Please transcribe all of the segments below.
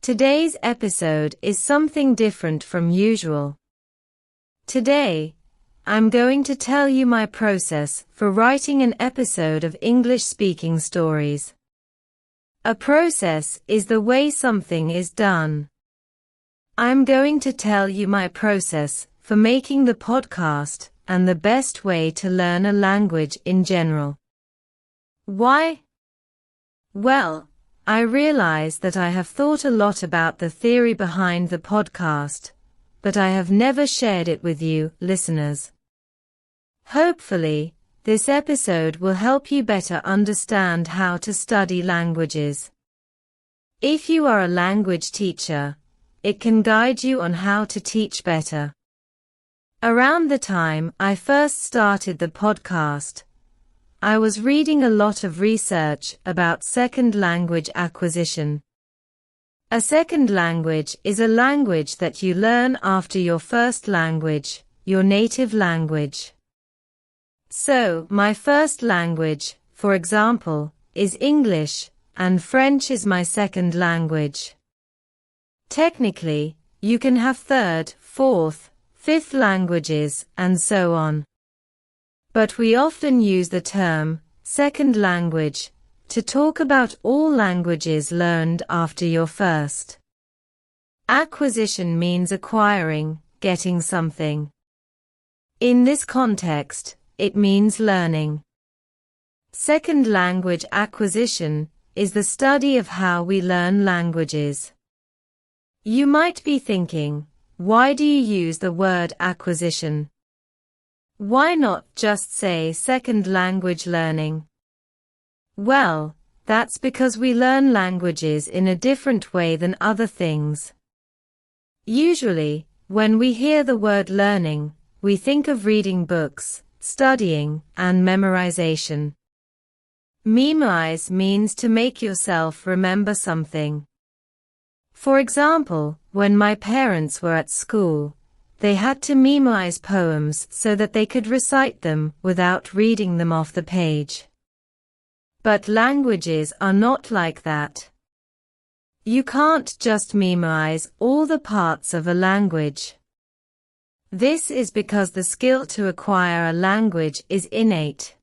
Today's episode is something different from usual. Today, I'm going to tell you my process for writing an episode of English speaking stories. A process is the way something is done. I'm going to tell you my process for making the podcast and the best way to learn a language in general. Why? Well, I realize that I have thought a lot about the theory behind the podcast, but I have never shared it with you, listeners. Hopefully, this episode will help you better understand how to study languages. If you are a language teacher, it can guide you on how to teach better. Around the time I first started the podcast, I was reading a lot of research about second language acquisition. A second language is a language that you learn after your first language, your native language. So, my first language, for example, is English, and French is my second language. Technically, you can have third, fourth, fifth languages, and so on. But we often use the term, second language, to talk about all languages learned after your first. Acquisition means acquiring, getting something. In this context, it means learning. Second language acquisition is the study of how we learn languages. You might be thinking, why do you use the word acquisition? Why not just say second language learning? Well, that's because we learn languages in a different way than other things. Usually, when we hear the word learning, we think of reading books, studying, and memorization. Memorize means to make yourself remember something. For example, when my parents were at school, they had to memorize poems so that they could recite them without reading them off the page. But languages are not like that. You can't just memorize all the parts of a language. This is because the skill to acquire a language is innate.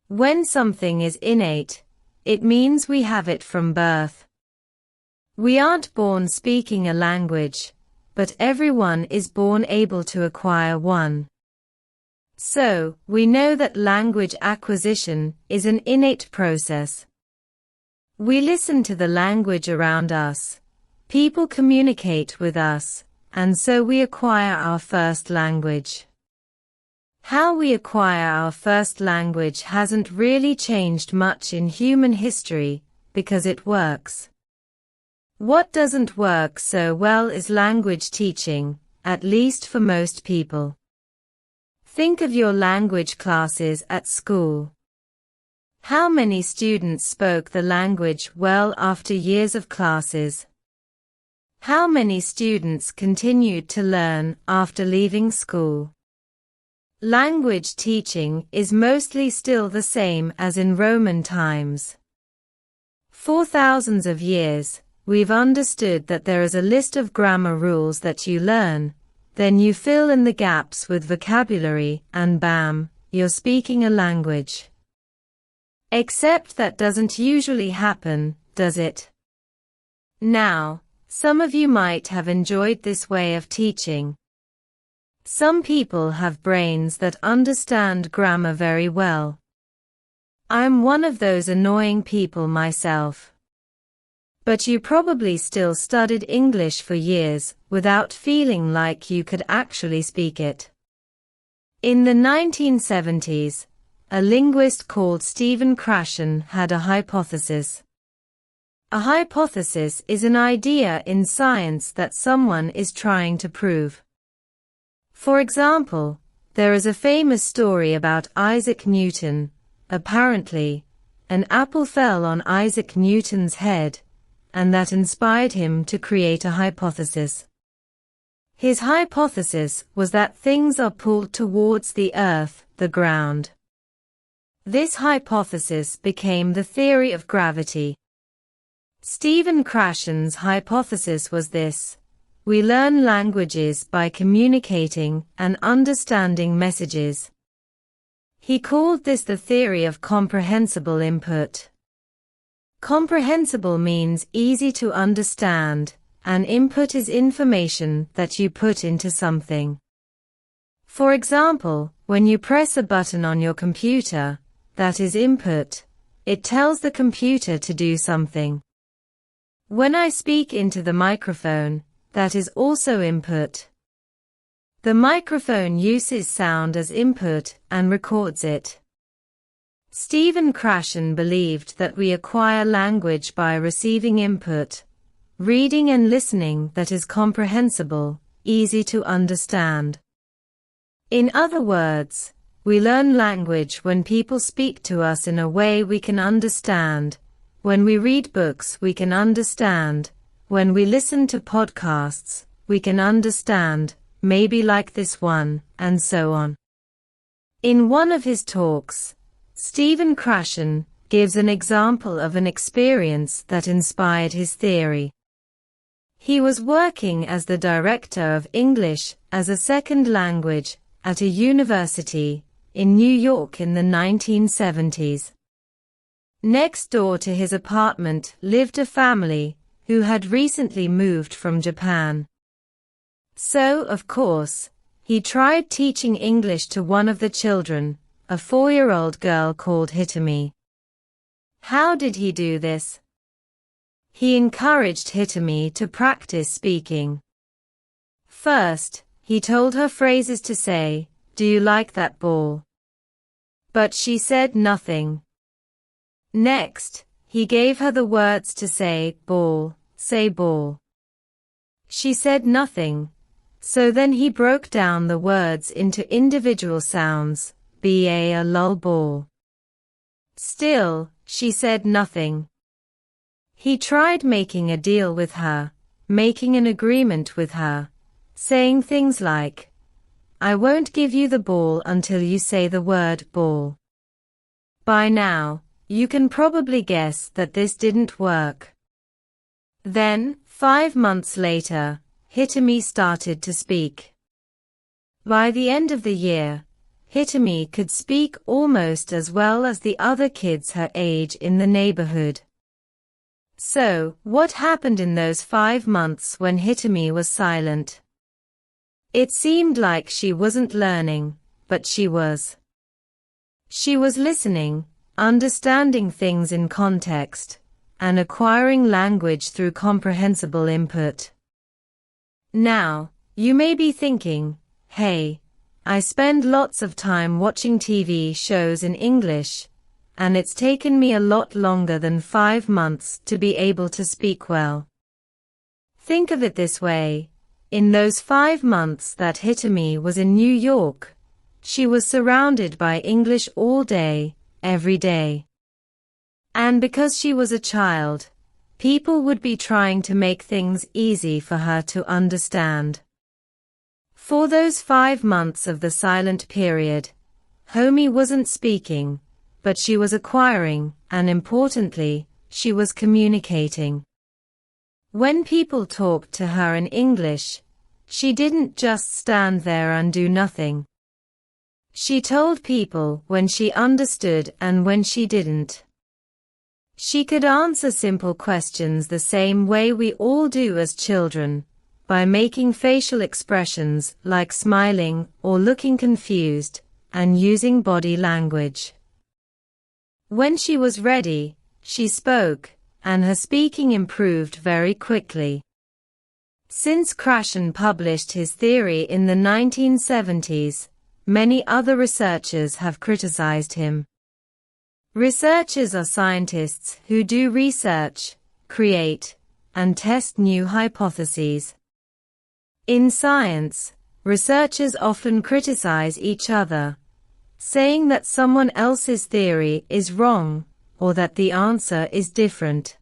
When something is innate, it means we have it from birth. We aren't born speaking a language, but everyone is born able to acquire one. So, we know that language acquisition is an innate process. We listen to the language around us, people communicate with us, and so we acquire our first language. How we acquire our first language hasn't really changed much in human history, because it works. What doesn't work so well is language teaching, at least for most people. Think of your language classes at school. How many students spoke the language well after years of classes? How many students continued to learn after leaving school? Language teaching is mostly still the same as in Roman times. For thousands of years, we've understood that there is a list of grammar rules that you learn, then you fill in the gaps with vocabulary, and bam, you're speaking a language. Except that doesn't usually happen, does it? Now, some of you might have enjoyed this way of teaching. Some people have brains that understand grammar very well. I'm one of those annoying people myself. But you probably still studied English for years without feeling like you could actually speak it. In the 1970s, a linguist called Stephen Krashen had a hypothesis. A hypothesis is an idea in science that someone is trying to prove. For example, there is a famous story about Isaac Newton. Apparently, an apple fell on Isaac Newton's head, and that inspired him to create a hypothesis. His hypothesis was that things are pulled towards the earth, the ground. This hypothesis became the theory of gravity. Stephen Krashen's hypothesis was this: we learn languages by communicating and understanding messages. He called this the theory of comprehensible input. Comprehensible means easy to understand, and input is information that you put into something. For example, when you press a button on your computer, that is input. It tells the computer to do something. When I speak into the microphone, that is also input. The microphone uses sound as input and records it. Stephen Krashen believed that we acquire language by receiving input, reading and listening that is comprehensible, easy to understand. In other words, we learn language when people speak to us in a way we can understand. When we read books, we can understand. When we listen to podcasts, we can understand, maybe like this one, and so on. In one of his talks, Stephen Krashen gives an example of an experience that inspired his theory. He was working as the director of English as a second language at a university in New York in the 1970s. Next door to his apartment lived a family who had recently moved from Japan. So, of course, he tried teaching English to one of the children, a 4-year-old girl called Hitomi. How did he do this? He encouraged Hitomi to practice speaking. First, he told her phrases to say, "Do you like that ball?" But she said nothing. Next, he gave her the words to say, "Ball, say ball." She said nothing, so then he broke down the words into individual sounds, ba lol ball. Still, she said nothing. He tried making a deal with her, making an agreement with her, saying things like, "I won't give you the ball until you say the word ball." By now, you can probably guess that this didn't work. Then, 5 months later, Hitomi started to speak. By the end of the year, Hitomi could speak almost as well as the other kids her age in the neighborhood. So, what happened in those 5 months when Hitomi was silent? It seemed like she wasn't learning, but she was. She was listening, understanding things in context, and acquiring language through comprehensible input. Now, you may be thinking, hey, I spend lots of time watching TV shows in English, and it's taken me a lot longer than 5 months to be able to speak well. Think of it this way. In those 5 months that Hitomi was in New York, she was surrounded by English all day, every day. And because she was a child, people would be trying to make things easy for her to understand. For those 5 months of the silent period, Hitomi wasn't speaking, but she was acquiring, and importantly, she was communicating. When people talked to her in English, she didn't just stand there and do nothing. She told people when she understood and when she didn't. She could answer simple questions the same way we all do as children, by making facial expressions like smiling or looking confused, and using body language. When she was ready, she spoke, and her speaking improved very quickly. Since Krashen published his theory in the 1970s, many other researchers have criticized him. Researchers are scientists who do research, create, and test new hypotheses. In science, researchers often criticize each other, saying that someone else's theory is wrong, or that the answer is different.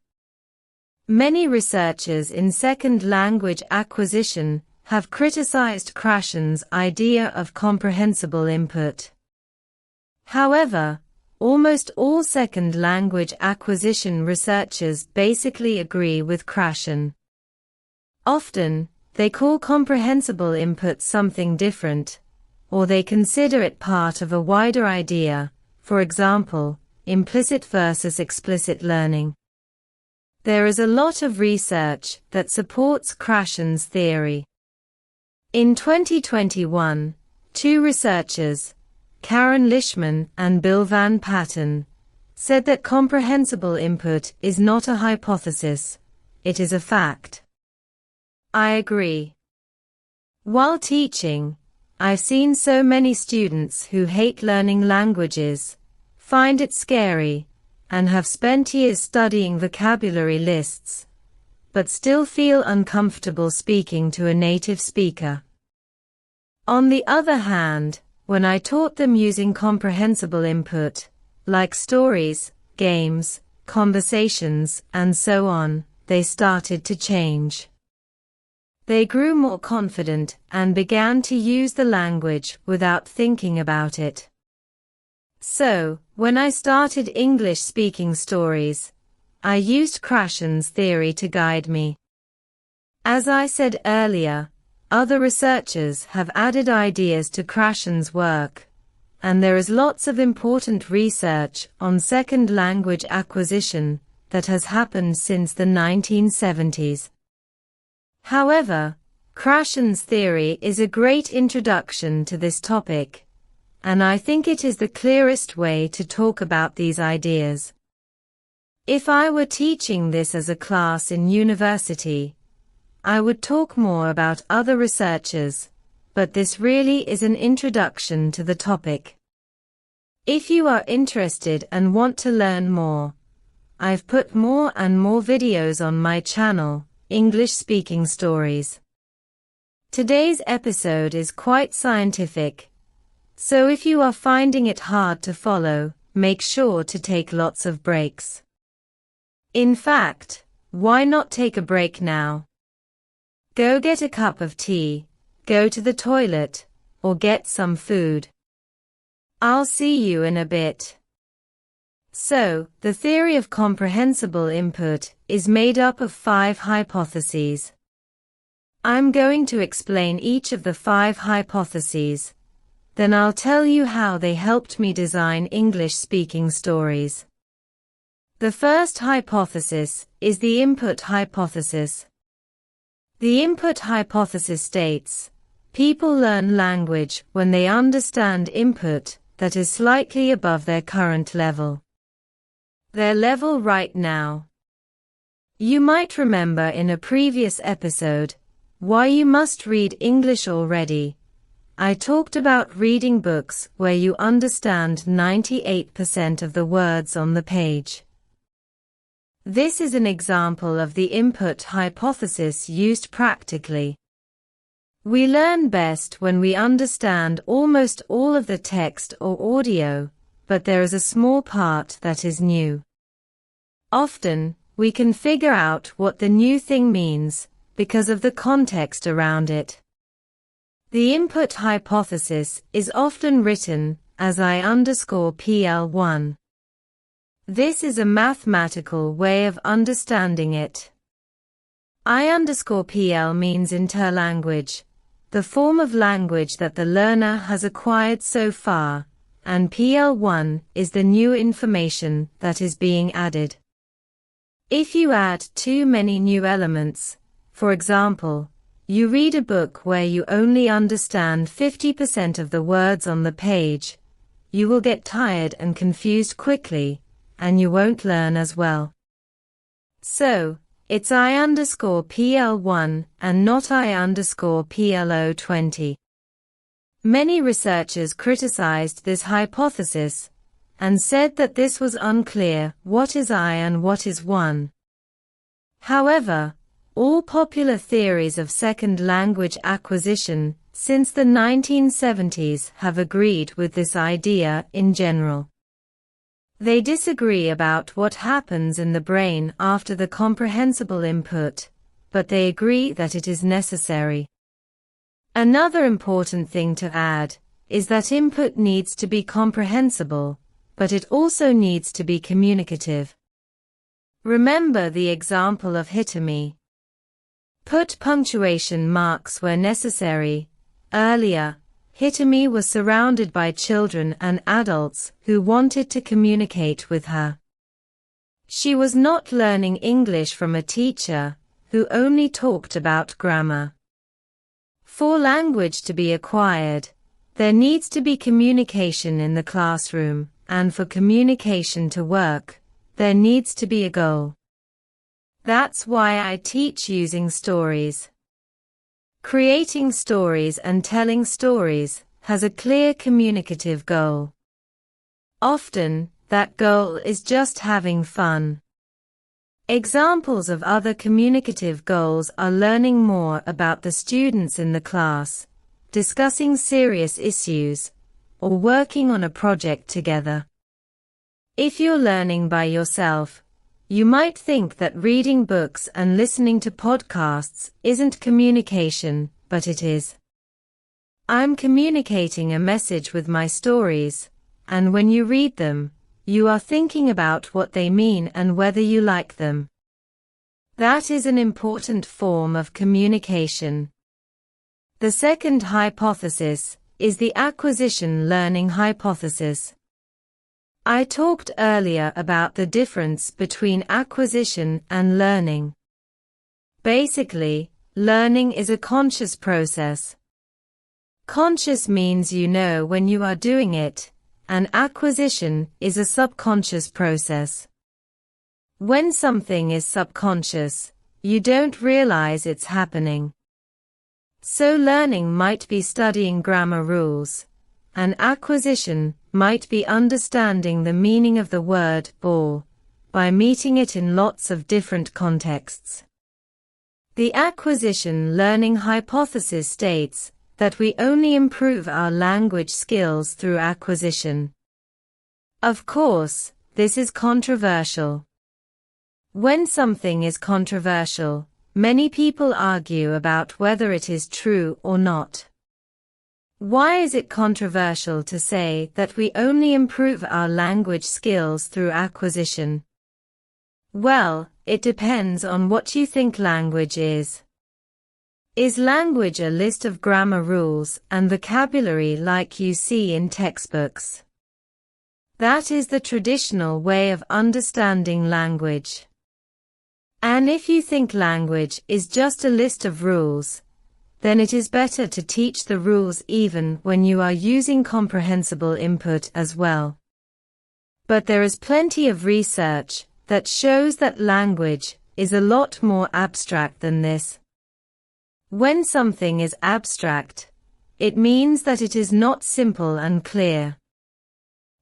Many researchers in second language acquisition have criticized Krashen's idea of comprehensible input. However, almost all second language acquisition researchers basically agree with Krashen. Often, they call comprehensible input something different, or they consider it part of a wider idea, for example, implicit versus explicit learning. There is a lot of research that supports Krashen's theory. In 2021, two researchers, Karen Lishman and Bill Van Patten, said that comprehensible input is not a hypothesis, it is a fact. I agree. While teaching, I've seen so many students who hate learning languages, find it scary, and have spent years studying vocabulary lists, but still feel uncomfortable speaking to a native speaker. On the other hand, when I taught them using comprehensible input, like stories, games, conversations, and so on, they started to change. They grew more confident and began to use the language without thinking about it. So, when I started English speaking stories, I used Krashen's theory to guide me. As I said earlier, other researchers have added ideas to Krashen's work, and there is lots of important research on second language acquisition that has happened since the 1970s. However, Krashen's theory is a great introduction to this topic, and I think it is the clearest way to talk about these ideas. If I were teaching this as a class in university, I would talk more about other researchers, but this really is an introduction to the topic. If you are interested and want to learn more, I've put more and more videos on my channel, English Speaking Stories. Today's episode is quite scientific, so if you are finding it hard to follow, make sure to take lots of breaks. In fact, why not take a break now? Go get a cup of tea, go to the toilet, or get some food. I'll see you in a bit. So, the theory of comprehensible input is made up of 5 hypotheses. I'm going to explain each of the 5 hypotheses. Then I'll tell you how they helped me design English speaking stories. The first hypothesis is the input hypothesis. The input hypothesis states, people learn language when they understand input that is slightly above their current level. Their level right now. You might remember in a previous episode, Why You Must Read English Already, I talked about reading books where you understand 98% of the words on the page. This is an example of the input hypothesis used practically. We learn best when we understand almost all of the text or audio, but there is a small part that is new. Often, we can figure out what the new thing means because of the context around it. The input hypothesis is often written as I_PL1. This is a mathematical way of understanding it. I_PL means interlanguage, the form of language that the learner has acquired so far, and PL1 is the new information that is being added. If you add too many new elements, for example, you read a book where you only understand 50% of the words on the page, you will get tired and confused quickly, and you won't learn as well. So, it's I_PL1 and not I_PL020. Many researchers criticized this hypothesis and said that this was unclear what is I and what is 1. However, all popular theories of second language acquisition since the 1970s have agreed with this idea in general. They disagree about what happens in the brain after the comprehensible input, but they agree that it is necessary. Another important thing to add is that input needs to be comprehensible, but it also needs to be communicative. Remember the example of Hitomi. Put punctuation marks where necessary. Earlier, Hitomi was surrounded by children and adults who wanted to communicate with her. She was not learning English from a teacher who only talked about grammar. For language to be acquired, there needs to be communication in the classroom, and for communication to work, there needs to be a goal. That's why I teach using stories. Creating stories and telling stories has a clear communicative goal. Often, that goal is just having fun. Examples of other communicative goals are learning more about the students in the class, discussing serious issues, or working on a project together. If you're learning by yourself, you might think that reading books and listening to podcasts isn't communication, but it is. I'm communicating a message with my stories, and when you read them, you are thinking about what they mean and whether you like them. That is an important form of communication. The second hypothesis is the acquisition learning hypothesis. I talked earlier about the difference between acquisition and learning. Basically, learning is a conscious process. Conscious means you know when you are doing it, and acquisition is a subconscious process. When something is subconscious, you don't realize it's happening. So learning might be studying grammar rules, and acquisition might be understanding the meaning of the word ball by meeting it in lots of different contexts. The acquisition learning hypothesis states that we only improve our language skills through acquisition. Of course, this is controversial. When something is controversial, many people argue about whether it is true or not. Why is it controversial to say that we only improve our language skills through acquisition? Well, it depends on what you think language is. Is language a list of grammar rules and vocabulary like you see in textbooks? That is the traditional way of understanding language. And if you think language is just a list of rules, then it is better to teach the rules even when you are using comprehensible input as well. But there is plenty of research that shows that language is a lot more abstract than this. When something is abstract, it means that it is not simple and clear.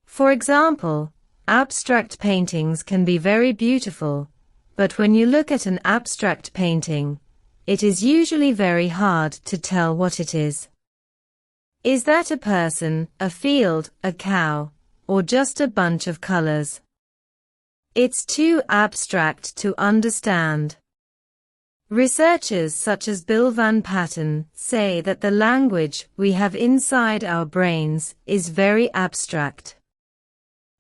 For example, abstract paintings can be very beautiful, but when you look at an abstract painting, it is usually very hard to tell what it is. Is that a person, a field, a cow, or just a bunch of colors? It's too abstract to understand. Researchers such as Bill Van Patten say that the language we have inside our brains is very abstract.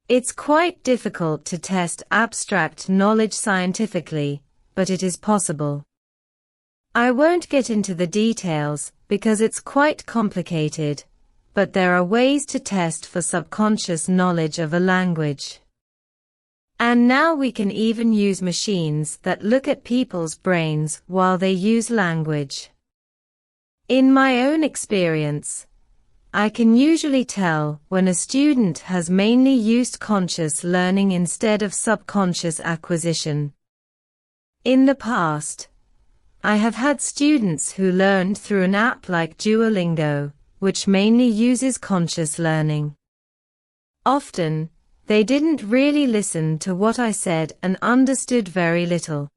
It's quite difficult to test abstract knowledge scientifically, but it is possible. I won't get into the details because it's quite complicated, but there are ways to test for subconscious knowledge of a language. And now we can even use machines that look at people's brains while they use language. In my own experience, I can usually tell when a student has mainly used conscious learning instead of subconscious acquisition. In the past, I have had students who learned through an app like Duolingo, which mainly uses conscious learning. Often, they didn't really listen to what I said and understood very little.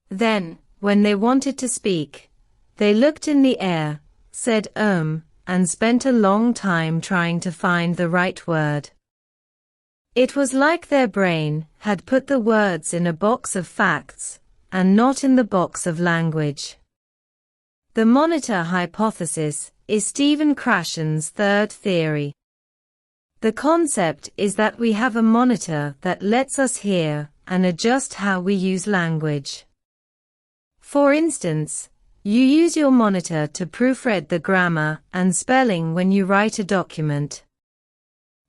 Then, when they wanted to speak, they looked in the air, said and spent a long time trying to find the right word. It was like their brain had put the words in a box of facts, and not in the box of language. The monitor hypothesis is Stephen Krashen's third theory. The concept is that we have a monitor that lets us hear and adjust how we use language. For instance, you use your monitor to proofread the grammar and spelling when you write a document.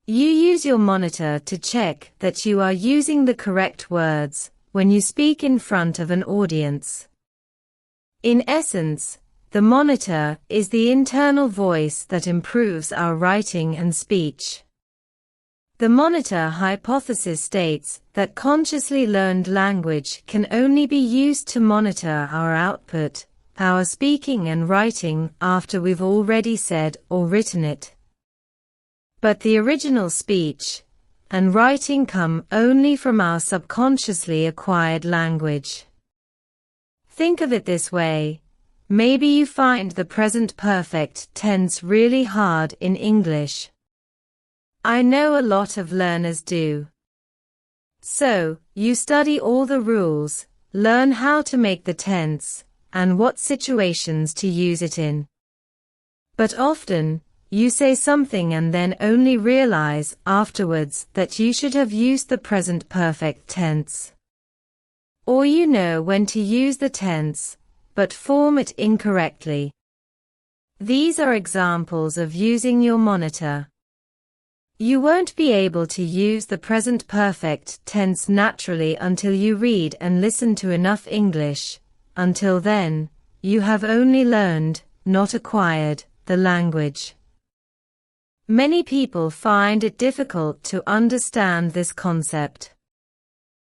You use your monitor to check that you are using the correct words when you speak in front of an audience. In essence, the monitor is the internal voice that improves our writing and speech. The monitor hypothesis states that consciously learned language can only be used to monitor our output, our speaking and writing, after we've already said or written it. But the original speech and writing come only from our subconsciously acquired language. Think of it this way. Maybe you find the present perfect tense really hard in English. I know a lot of learners do. So, you study all the rules, learn how to make the tense, and what situations to use it in. But often, you say something and then only realize afterwards that you should have used the present perfect tense. Or you know when to use the tense, but form it incorrectly. These are examples of using your monitor. You won't be able to use the present perfect tense naturally until you read and listen to enough English. Until then, you have only learned, not acquired, the language. Many people find it difficult to understand this concept.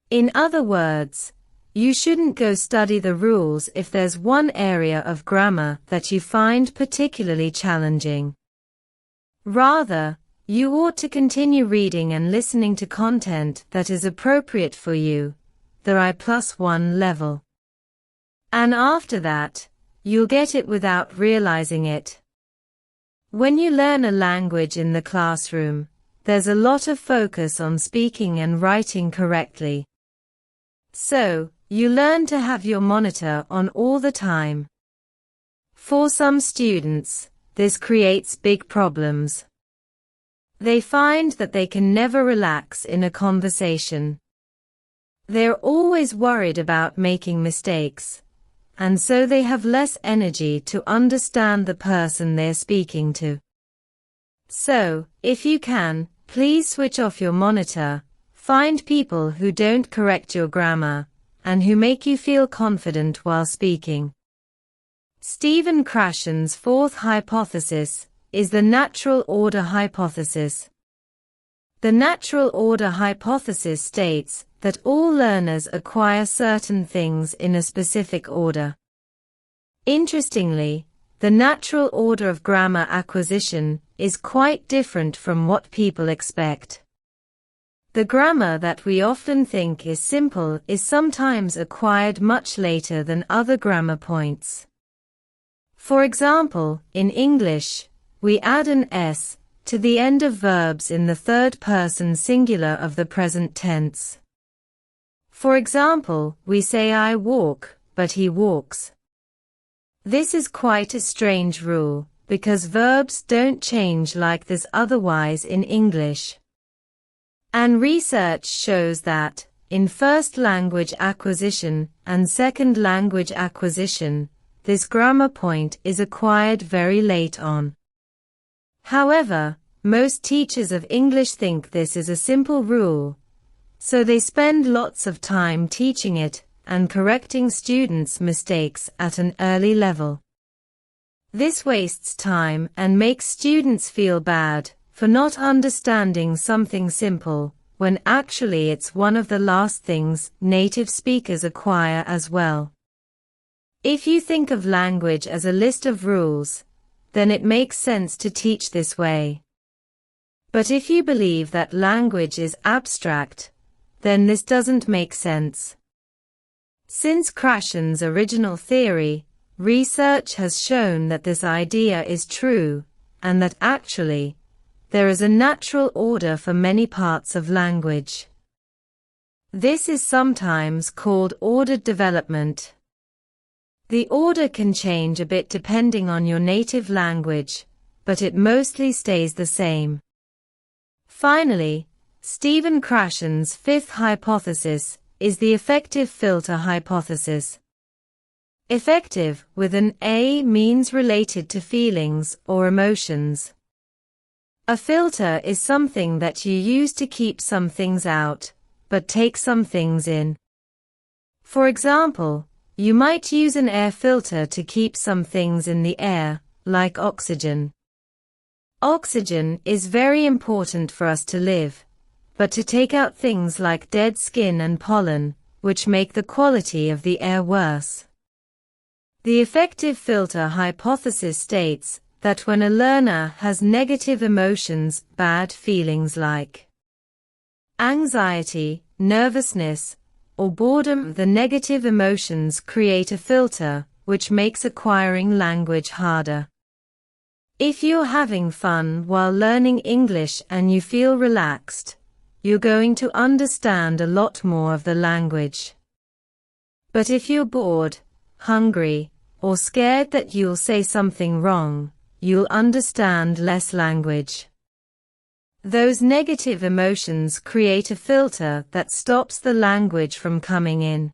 In other words, you shouldn't go study the rules if there's one area of grammar that you find particularly challenging. Rather, you ought to continue reading and listening to content that is appropriate for you, the I+1 level. And after that, you'll get it without realizing it. When you learn a language in the classroom, there's a lot of focus on speaking and writing correctly. So, you learn to have your monitor on all the time. For some students, this creates big problems. They find that they can never relax in a conversation. They're always worried about making mistakes, and so they have less energy to understand the person they're speaking to. So, if you can, please switch off your monitor, find people who don't correct your grammar, and who make you feel confident while speaking. Stephen Krashen's fourth hypothesis is the natural order hypothesis. The natural order hypothesis states that all learners acquire certain things in a specific order. Interestingly, the natural order of grammar acquisition is quite different from what people expect. The grammar that we often think is simple is sometimes acquired much later than other grammar points. For example, in English, we add an S to the end of verbs in the third person singular of the present tense. For example, we say I walk, but he walks. This is quite a strange rule, because verbs don't change like this otherwise in English. And research shows that, in first language acquisition and second language acquisition, this grammar point is acquired very late on. However, most teachers of English think this is a simple rule, so they spend lots of time teaching it and correcting students' mistakes at an early level. This wastes time and makes students feel bad for not understanding something simple, when actually it's one of the last things native speakers acquire as well. If you think of language as a list of rules, then it makes sense to teach this way. But if you believe that language is abstract, then this doesn't make sense. Since Krashen's original theory, research has shown that this idea is true, and that actually, there is a natural order for many parts of language. This is sometimes called ordered development. The order can change a bit depending on your native language, but it mostly stays the same. Finally, Stephen Krashen's fifth hypothesis is the effective filter hypothesis. Effective with an A means related to feelings or emotions. A filter is something that you use to keep some things out, but take some things in. For example, you might use an air filter to keep some things in the air, like oxygen. Oxygen is very important for us to live, but to take out things like dead skin and pollen, which make the quality of the air worse. The effective filter hypothesis states that when a learner has negative emotions, bad feelings like anxiety, nervousness, or boredom, the negative emotions create a filter, which makes acquiring language harder. If you're having fun while learning English and you feel relaxed, you're going to understand a lot more of the language. But if you're bored, hungry, or scared that you'll say something wrong, you'll understand less language. Those negative emotions create a filter that stops the language from coming in.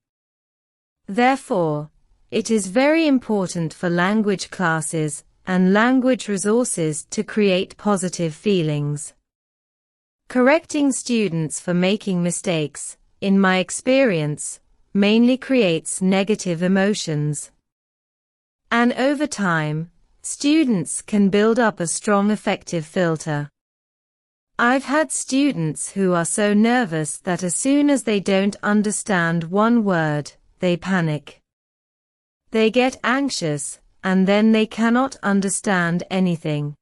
Therefore, it is very important for language classes and language resources to create positive feelings. Correcting students for making mistakes, in my experience, mainly creates negative emotions. And over time, students can build up a strong effective filter. I've had students who are so nervous that as soon as they don't understand one word, they panic. They get anxious, and then they cannot understand anything.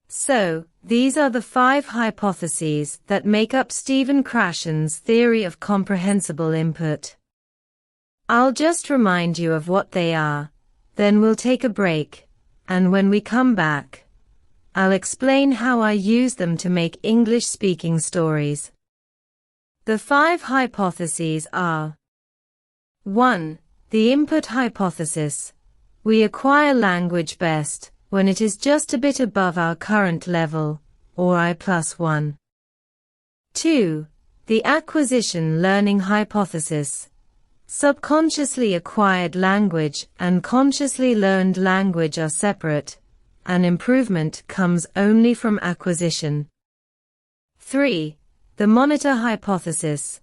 So, these are the 5 hypotheses that make up Stephen Krashen's theory of comprehensible input. I'll just remind you of what they are, then we'll take a break, and when we come back, I'll explain how I use them to make English-speaking stories. The 5 hypotheses are: 1. The input hypothesis. We acquire language best when it is just a bit above our current level, or I+1. 2. The acquisition learning hypothesis. Subconsciously acquired language and consciously learned language are separate, and improvement comes only from acquisition. 3. The monitor hypothesis.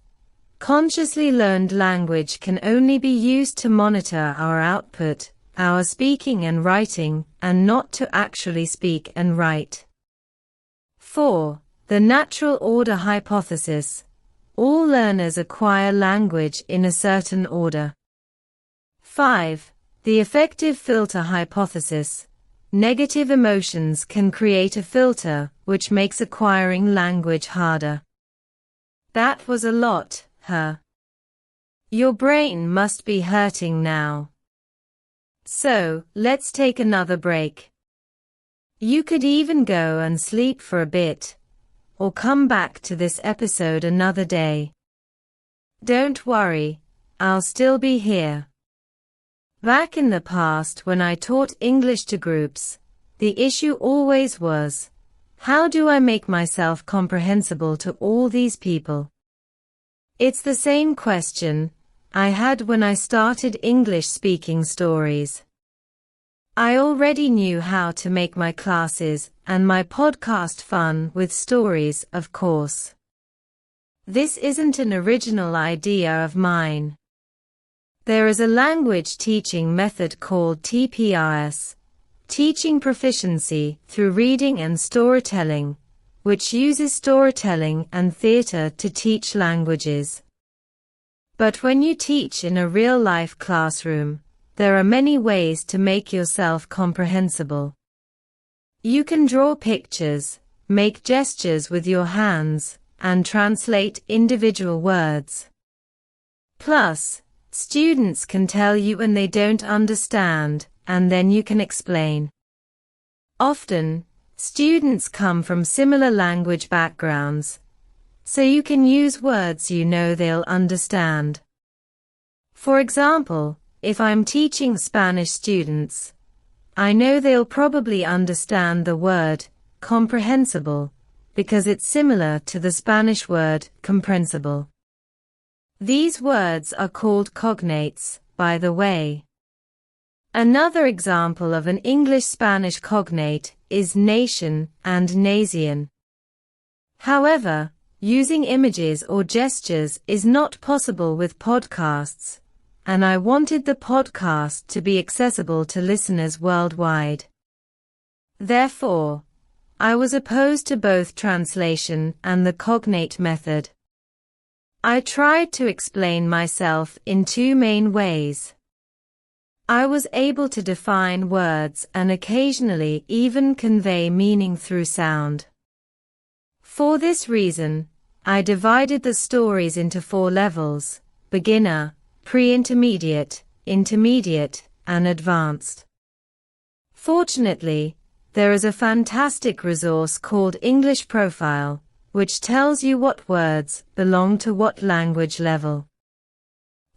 Consciously learned language can only be used to monitor our output, our speaking and writing, and not to actually speak and write. 4. The natural order hypothesis. All learners acquire language in a certain order. 5. The effective filter hypothesis. Negative emotions can create a filter, which makes acquiring language harder. That was a lot, huh? Your brain must be hurting now. So, let's take another break. You could even go and sleep for a bit, or come back to this episode another day. Don't worry, I'll still be here. Back in the past when I taught English to groups, the issue always was, how do I make myself comprehensible to all these people? It's the same question I had when I started English speaking stories. I already knew how to make my classes and my podcast fun with stories, of course. This isn't an original idea of mine. There is a language teaching method called TPRS, Teaching Proficiency Through Reading and Storytelling, which uses storytelling and theater to teach languages. But when you teach in a real-life classroom, there are many ways to make yourself comprehensible. You can draw pictures, make gestures with your hands, and translate individual words. Plus, students can tell you when they don't understand, and then you can explain. Often, students come from similar language backgrounds, so you can use words you know they'll understand. For example, if I'm teaching Spanish students, I know they'll probably understand the word comprehensible because it's similar to the Spanish word comprensible. These words are called cognates, by the way. Another example of an English-Spanish cognate is nation and nation. However, using images or gestures is not possible with podcasts, and I wanted the podcast to be accessible to listeners worldwide. Therefore, I was opposed to both translation and the cognate method. I tried to explain myself in two main ways. I was able to define words and occasionally even convey meaning through sound. For this reason, I divided the stories into 4 levels: beginner, pre-intermediate, intermediate, and advanced. Fortunately, there is a fantastic resource called English Profile, which tells you what words belong to what language level.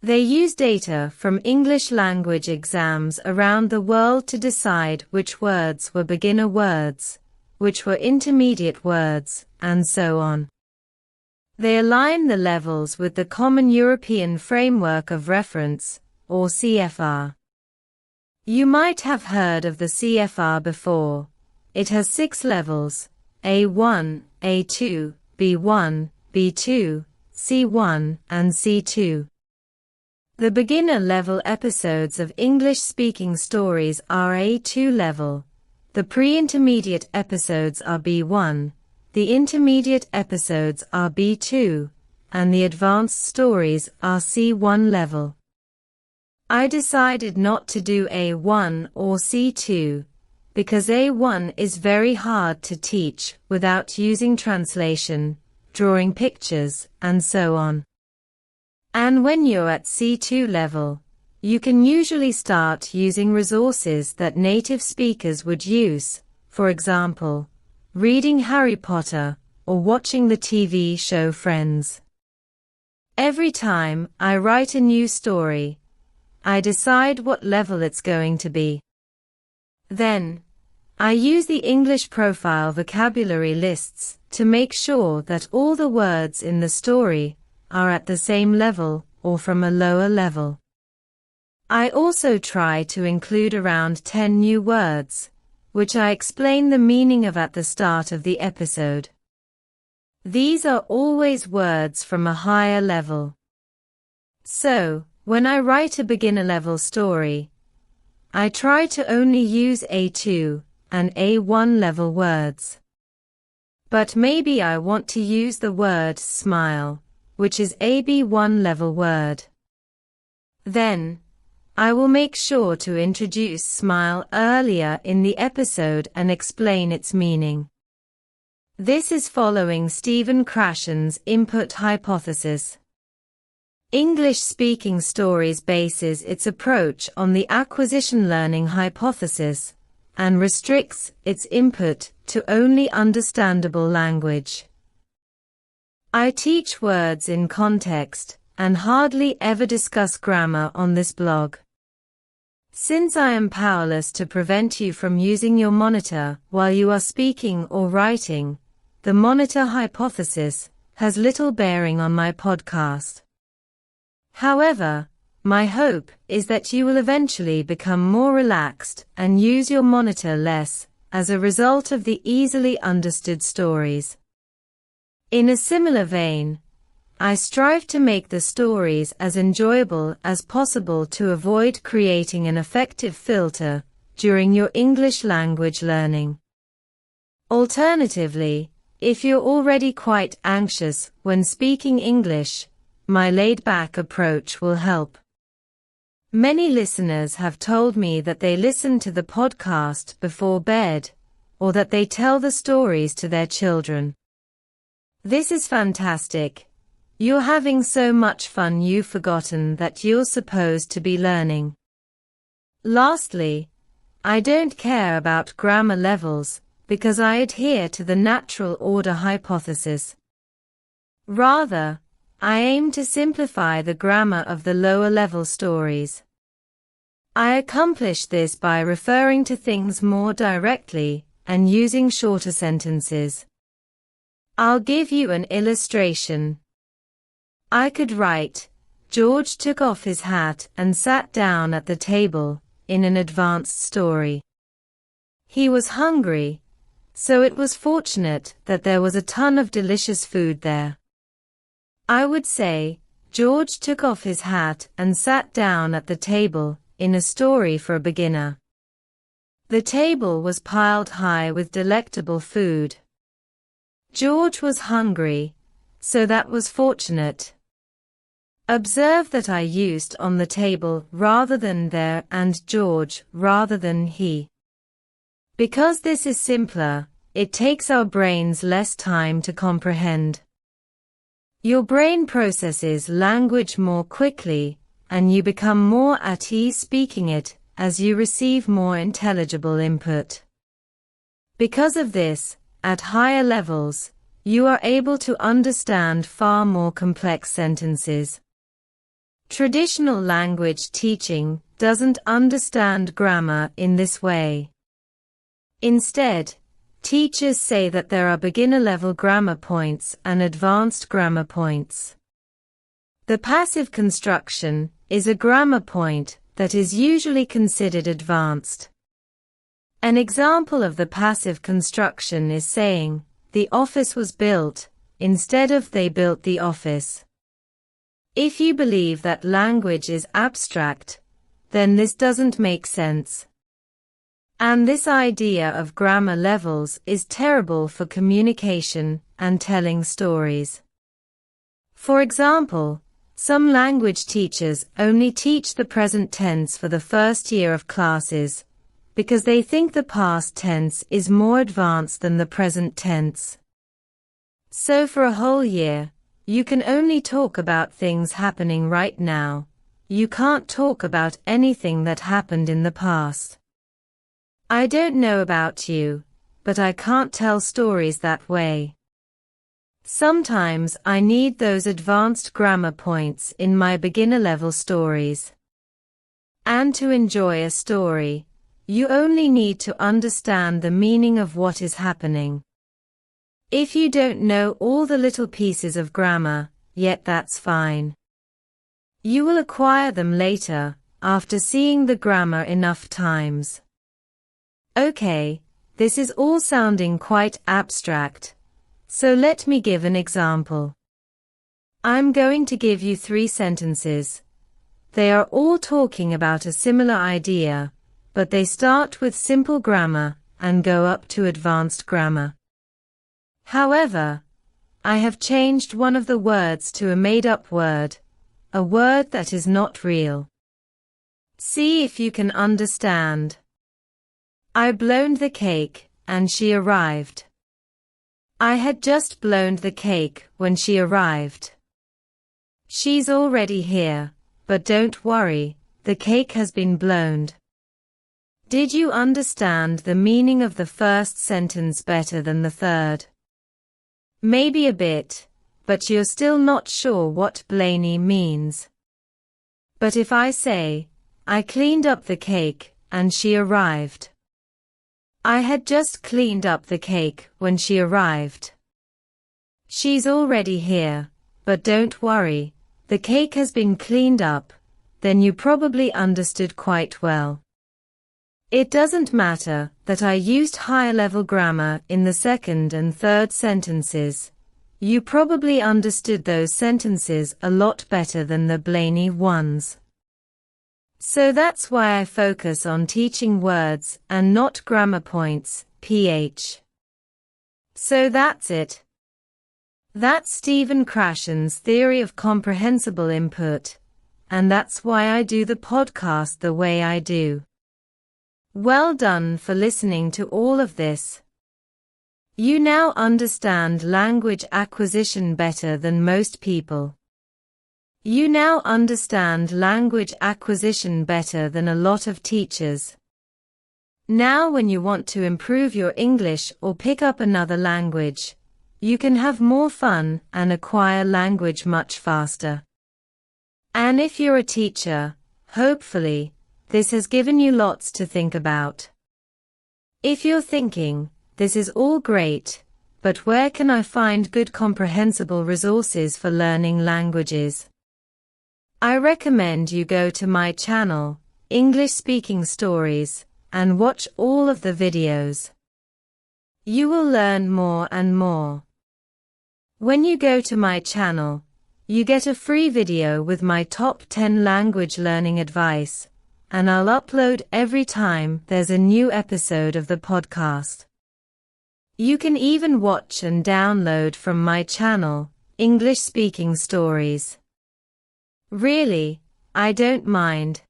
They use data from English language exams around the world to decide which words were beginner words, which were intermediate words, and so on. They align the levels with the Common European Framework of Reference, or CFR. You might have heard of the CFR before. It has 6 levels: A1, A2, B1, B2, C1, and C2. The beginner level episodes of English-speaking stories are A2 level, the pre-intermediate episodes are B1, the intermediate episodes are B2, and the advanced stories are C1 level. I decided not to do A1 or C2, because A1 is very hard to teach without using translation, drawing pictures, and so on. And when you're at C2 level, you can usually start using resources that native speakers would use, for example, reading Harry Potter or watching the TV show Friends. Every time I write a new story, I decide what level it's going to be. Then, I use the English Profile vocabulary lists to make sure that all the words in the story are at the same level or from a lower level. I also try to include around 10 new words, which I explain the meaning of at the start of the episode. These are always words from a higher level. So, when I write a beginner-level story, I try to only use A2 and A1 level words. But maybe I want to use the word smile, which is a B1 level word. Then, I will make sure to introduce smile earlier in the episode and explain its meaning. This is following Stephen Krashen's input hypothesis. English-speaking stories bases its approach on the acquisition learning hypothesis and restricts its input to only understandable language. I teach words in context and hardly ever discuss grammar on this blog. Since I am powerless to prevent you from using your monitor while you are speaking or writing, the monitor hypothesis has little bearing on my podcast. However, my hope is that you will eventually become more relaxed and use your monitor less as a result of the easily understood stories. In a similar vein, I strive to make the stories as enjoyable as possible to avoid creating an effective filter during your English language learning. Alternatively, if you're already quite anxious when speaking English, my laid-back approach will help. Many listeners have told me that they listen to the podcast before bed, or that they tell the stories to their children. This is fantastic. You're having so much fun you've forgotten that you're supposed to be learning. Lastly, I don't care about grammar levels because I adhere to the natural order hypothesis. Rather, I aim to simplify the grammar of the lower level stories. I accomplish this by referring to things more directly and using shorter sentences. I'll give you an illustration. I could write, George took off his hat and sat down at the table, in an advanced story. He was hungry, so it was fortunate that there was a ton of delicious food there. I would say, George took off his hat and sat down at the table, in a story for a beginner. The table was piled high with delectable food. George was hungry, so that was fortunate. Observe that I used on the table rather than there and George rather than he. Because this is simpler, it takes our brains less time to comprehend. Your brain processes language more quickly, and you become more at ease speaking it as you receive more intelligible input. Because of this, at higher levels, you are able to understand far more complex sentences. Traditional language teaching doesn't understand grammar in this way. Instead, teachers say that there are beginner-level grammar points and advanced grammar points. The passive construction is a grammar point that is usually considered advanced. An example of the passive construction is saying, the office was built, instead of they built the office. If you believe that language is abstract, then this doesn't make sense. And this idea of grammar levels is terrible for communication and telling stories. For example, some language teachers only teach the present tense for the first year of classes, because they think the past tense is more advanced than the present tense. So for a whole year, you can only talk about things happening right now. You can't talk about anything that happened in the past. I don't know about you, but I can't tell stories that way. Sometimes I need those advanced grammar points in my beginner-level stories. And to enjoy a story, you only need to understand the meaning of what is happening. If you don't know all the little pieces of grammar, yet that's fine. You will acquire them later, after seeing the grammar enough times. Okay, this is all sounding quite abstract. So let me give an example. I'm going to give you 3 sentences. They are all talking about a similar idea, but they start with simple grammar and go up to advanced grammar. However, I have changed one of the words to a made-up word, a word that is not real. See if you can understand. I blown the cake, and she arrived. I had just blown the cake when she arrived. She's already here, but don't worry, the cake has been blown. Did you understand the meaning of the first sentence better than the third? Maybe a bit, but you're still not sure what Blaney means. But if I say, I cleaned up the cake, and she arrived. I had just cleaned up the cake when she arrived. She's already here, but don't worry, the cake has been cleaned up, then you probably understood quite well. It doesn't matter that I used higher-level grammar in the second and third sentences. You probably understood those sentences a lot better than the Blaney ones. So that's why I focus on teaching words and not grammar points, ph. So that's it. That's Stephen Krashen's theory of comprehensible input, and that's why I do the podcast the way I do. Well done for listening to all of this. You now understand language acquisition better than most people. You now understand language acquisition better than a lot of teachers. Now when you want to improve your English or pick up another language, you can have more fun and acquire language much faster. And if you're a teacher, hopefully, this has given you lots to think about. If you're thinking, this is all great, but where can I find good comprehensible resources for learning languages? I recommend you go to my channel, English Speaking Stories, and watch all of the videos. You will learn more and more. When you go to my channel, you get a free video with my top 10 language learning advice, and I'll upload every time there's a new episode of the podcast. You can even watch and download from my channel, English Speaking Stories. Really, I don't mind.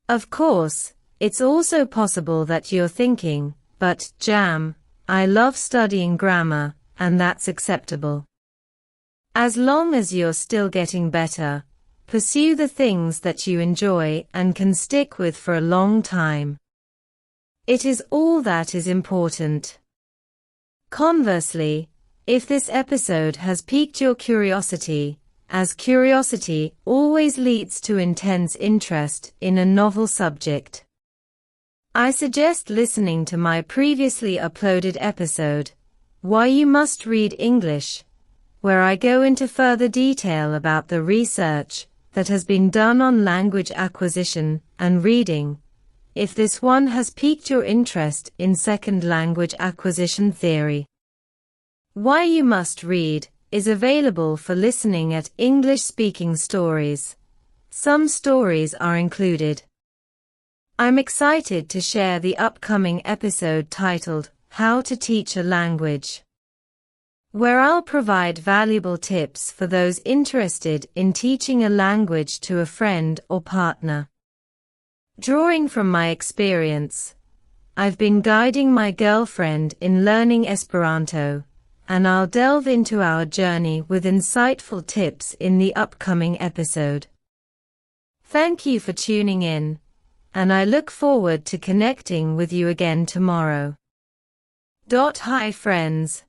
Of course, it's also possible that you're thinking, but, Jam, I love studying grammar, and that's acceptable. As long as you're still getting better, pursue the things that you enjoy and can stick with for a long time. It is all that is important. Conversely, if this episode has piqued your curiosity, as curiosity always leads to intense interest in a novel subject, I suggest listening to my previously uploaded episode, Why You Must Read English, where I go into further detail about the research that has been done on language acquisition and reading, if this one has piqued your interest in second language acquisition theory. Why You Must Read is available for listening at English Speaking Stories. Some stories are included. I'm excited to share the upcoming episode titled, How to Teach a Language, where I'll provide valuable tips for those interested in teaching a language to a friend or partner. Drawing from my experience, I've been guiding my girlfriend in learning Esperanto, and I'll delve into our journey with insightful tips in the upcoming episode. Thank you for tuning in, and I look forward to connecting with you again tomorrow. Hi friends.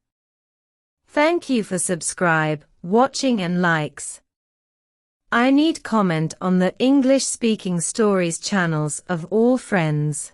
Thank you for subscribe, watching and likes. I need comment on the English Speaking Stories channels of all friends.